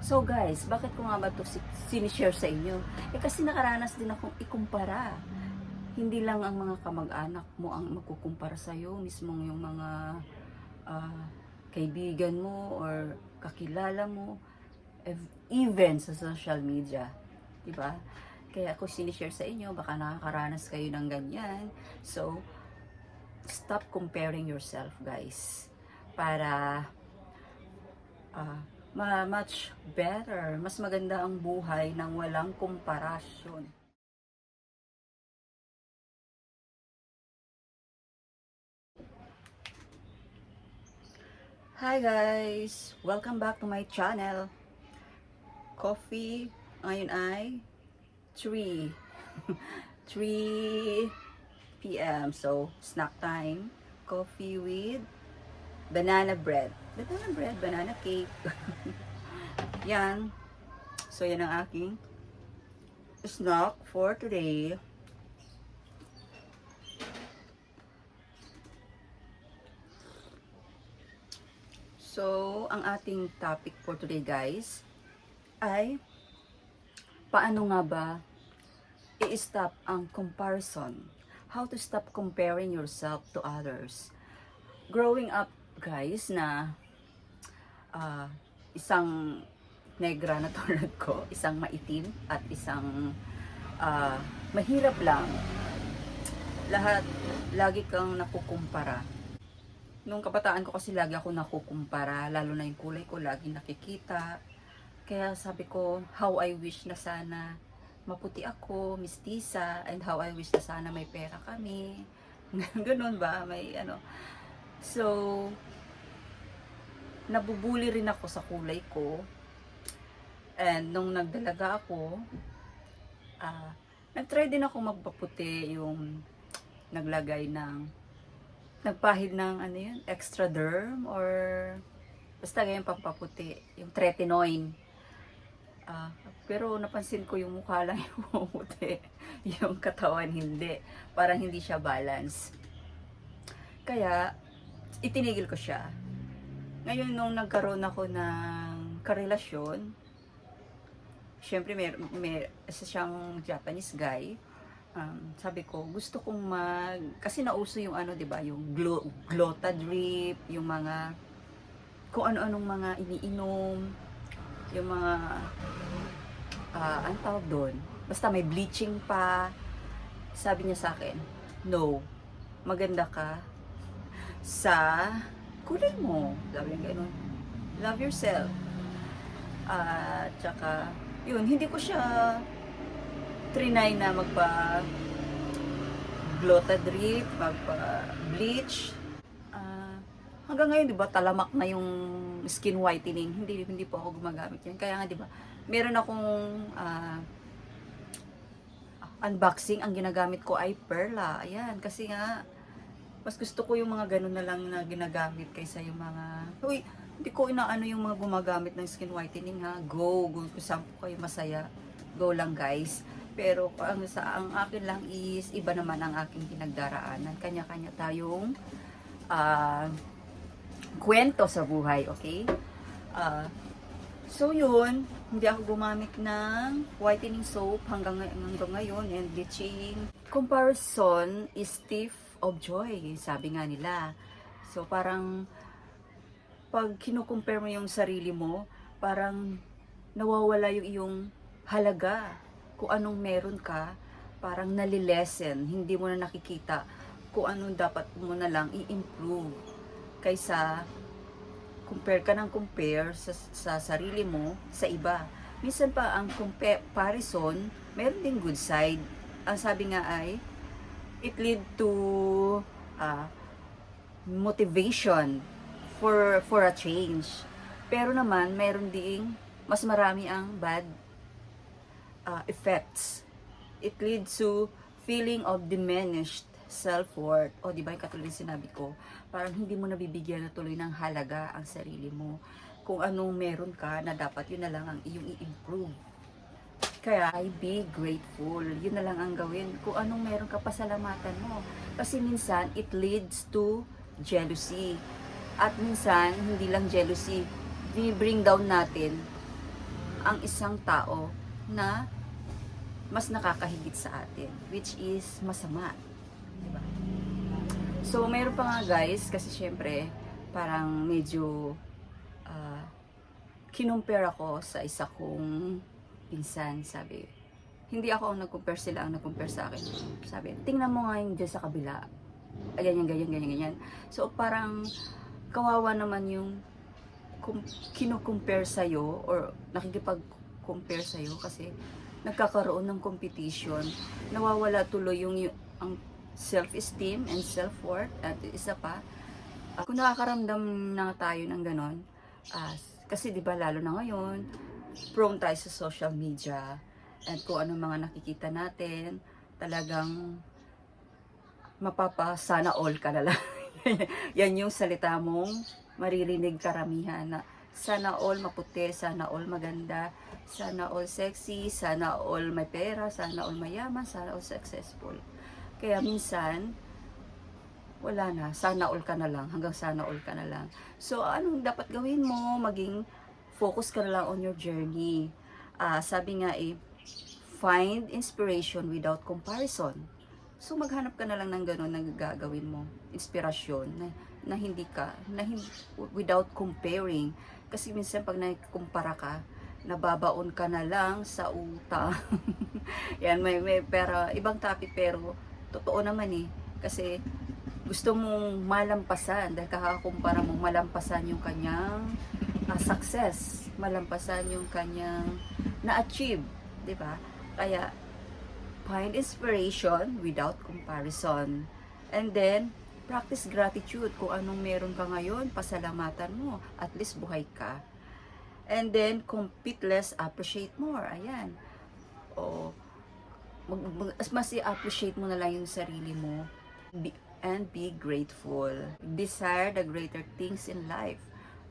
So guys, bakit ko nga ba ito sinishare sa inyo? Kasi nakaranas din akong ikumpara. Hindi lang ang mga kamag-anak mo ang magkukumpara sa'yo, mismong yung mga ah, kaibigan mo or kakilala mo, even sa social media. Diba? Kaya ako sinishare sa inyo, baka nakakaranas kayo ng ganyan. So, stop comparing yourself guys. Para much better, mas maganda ang buhay nang walang komparasyon. Hi guys! Welcome back to my channel. Coffee, ngayon ay 3 3 p.m. So, snack time. Coffee with banana bread. Banana cake. Yan. So, yan ang aking snack for today. So, ang ating topic for today guys ay paano nga ba i-stop ang comparison? How to stop comparing yourself to others? Growing up guys na isang negra na tulad ko, isang maitim at isang mahirap lang, lahat lagi kang nakukumpara. Nung kabataan ko kasi lagi ako nakukumpara, lalo na yung kulay ko lagi nakikita. Kaya sabi ko, how I wish na sana maputi ako, mistisa, and how I wish na sana may pera kami. Ganun ba? May ano. So, nabubuli rin ako sa kulay ko. And nung nagdalaga ako, nagtry din ako magpaputi, yung naglagay ng nagpahid ng ano yun, extra derm or basta ganyan pampaputi, yung tretinoin. Pero napansin ko yung mukha lang yung pumuti, yung katawan hindi. Parang hindi siya balance. Kaya, itinigil ko siya. Ngayon, nung nagkaroon ako ng karelasyon, syempre may isa siyang Japanese guy. Sabi ko, gusto kong kasi nauso yung ano, 'di ba, yung Glotadrip, yung mga kung ano-anong mga iniinom, yung mga ang tawag doon. Basta may bleaching pa. Sabi niya sa akin, "No, maganda ka sa kulay mo." Sabi niya gano'n. Love yourself. Tsaka yun, hindi ko siya trinay na magpa Glotadrip, magpa bleach. Hanggang ngayon, 'di ba, talamak na yung skin whitening. Hindi po ako gumagamit yan. Kaya nga, 'di ba, meron akong unboxing, ang ginagamit ko ay Perla. Ayan, kasi nga mas gusto ko yung mga ganun na lang na ginagamit kaysa yung mga hindi ko inaano yung mga gumagamit ng skin whitening ha. Go kung saan po kayo masaya. Go lang guys. Pero ang akin lang is iba naman ang aking pinagdaraanan. Kanya-kanya tayong kwento sa buhay, okay? So yun, hindi ako gumamit ng whitening soap hanggang ngayon and bleaching. Comparison is thief of joy, sabi nga nila. So parang pag kinukumpare mo yung sarili mo, parang nawawala yung iyong halaga. Kung anong meron ka, parang nalilesen, hindi mo na nakikita kung anong dapat mo na lang i-improve. Kaysa compare ka ng compare sa sarili mo sa iba. Minsan pa ang comparison, meron din good side. Ang sabi nga ay, it lead to motivation for a change. Pero naman, meron ding mas marami ang bad effects. It leads to feeling of diminished self-worth. O, di ba yung katulad sinabi ko, parang hindi mo nabibigyan na tuloy ng halaga ang sarili mo. Kung anong meron ka, na dapat yun na lang ang iyong i-improve. Kaya, be grateful. Yun na lang ang gawin. Kung anong meron ka, pasalamatan mo. Kasi minsan, it leads to jealousy. At minsan, hindi lang jealousy, bring down natin ang isang tao na mas nakakahigit sa atin, which is masama, diba? So mayroon pa nga guys, kasi syempre parang medyo kinumpare ako sa isa kong pinsan. Sabi, hindi ako ang nag-compare, sila ang nag-compare sa akin. Sabi, tingnan mo nga yung dyan sa kabila, ganyan. So parang kawawa naman yung kinukumpare sa'yo or nakikipag-compare sa'yo kasi nagkakaroon ng competition, nawawala tuloy ang self-esteem and self-worth. At isa pa, kung nakakaramdam na tayo ng ganon, kasi di ba lalo na ngayon, prone tayo sa social media and kung ano mga nakikita natin, talagang mapapasana all ka na lang. Yan yung salita mong maririnig karamihan na sana all maputi, sana all maganda, sana all sexy, sana all may pera, sana all mayaman, sana all successful. Kaya minsan, wala na, sana all ka na lang, hanggang sana all ka na lang. So, anong dapat gawin mo? Maging focus ka na lang on your journey. Sabi nga find inspiration without comparison. So, maghanap ka na lang ng gano'n na gagawin mo. Inspirasyon na hindi without comparing. Kasi minsan pag nagkumpara ka, nababaon ka na lang sa utang. Yan, may pero ibang topic pero totoo naman kasi gusto mong malampasan dahil kakakumpara mong malampasan yung kanyang success, malampasan yung kanyang na-achieve, di ba? Kaya find inspiration without comparison. And then practice gratitude. Kung anong meron ka ngayon, pasalamatan mo, at least buhay ka. And then compete less, appreciate more. Ayan. O mas i-appreciate mo na lang yung sarili mo. And be grateful. Desire the greater things in life.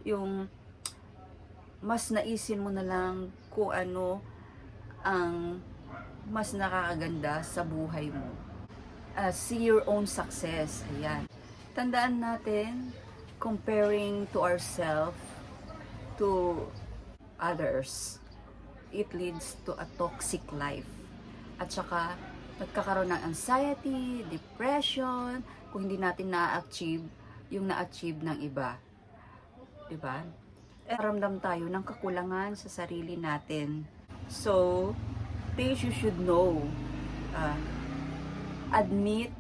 Yung mas naisin mo na lang kung ano ang mas nakakaganda sa buhay mo. See your own success. Ayan. Tandaan natin, comparing to ourselves to others, it leads to a toxic life. At saka, nagkakaroon ng anxiety, depression, kung hindi natin na-achieve yung na-achieve ng iba. Diba? Ramdam tayo ng kakulangan sa sarili natin. So, things you should know. Admit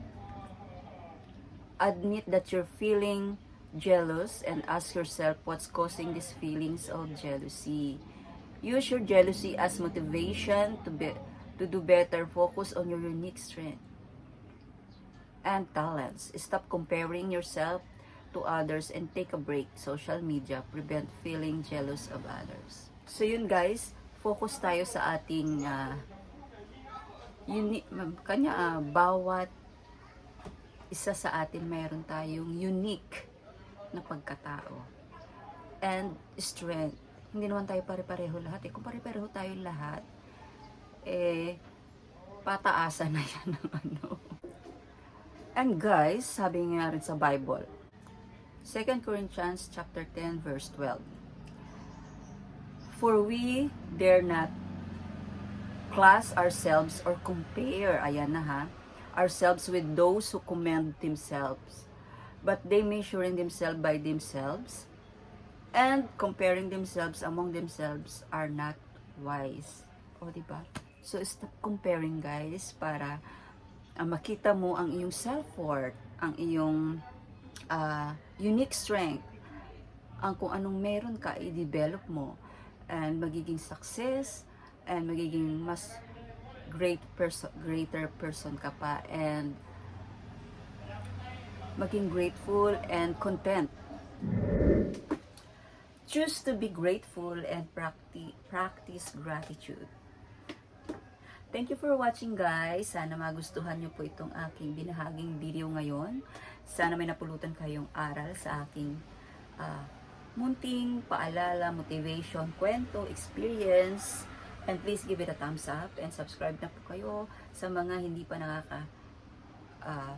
that you're feeling jealous and ask yourself what's causing these feelings of jealousy. Use your jealousy as motivation to do better. Focus on your unique strength and talents. Stop comparing yourself to others and take a break. Social media, prevent feeling jealous of others. So yun guys, focus tayo sa ating bawat isa sa atin mayroon tayong unique na pagkatao and strength. Hindi naman tayo pare-pareho lahat. Kung pare-pareho tayo lahat, pataasan na yan ng ano. And guys, sabi nga rin sa Bible, 2 Corinthians chapter 10 verse 12. For we dare not class ourselves or compare, ayan na ourselves with those who commend themselves, but they measuring themselves by themselves and comparing themselves among themselves are not wise. O diba? So stop comparing guys para makita mo ang iyong self-worth, ang iyong unique strength, ang kung anong meron ka, i-develop mo and magiging success and magiging mas greater person ka pa and maging grateful and content. Choose to be grateful and practice gratitude. Thank you for watching guys. Sana magustuhan nyo po itong aking binahaging video ngayon. Sana may napulutan kayong aral sa aking munting paalala, motivation, kwento, experience. And please give it a thumbs up and subscribe na po kayo sa mga hindi pa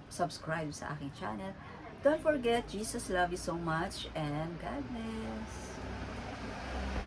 subscribe sa aking channel. Don't forget, Jesus love you so much and God bless.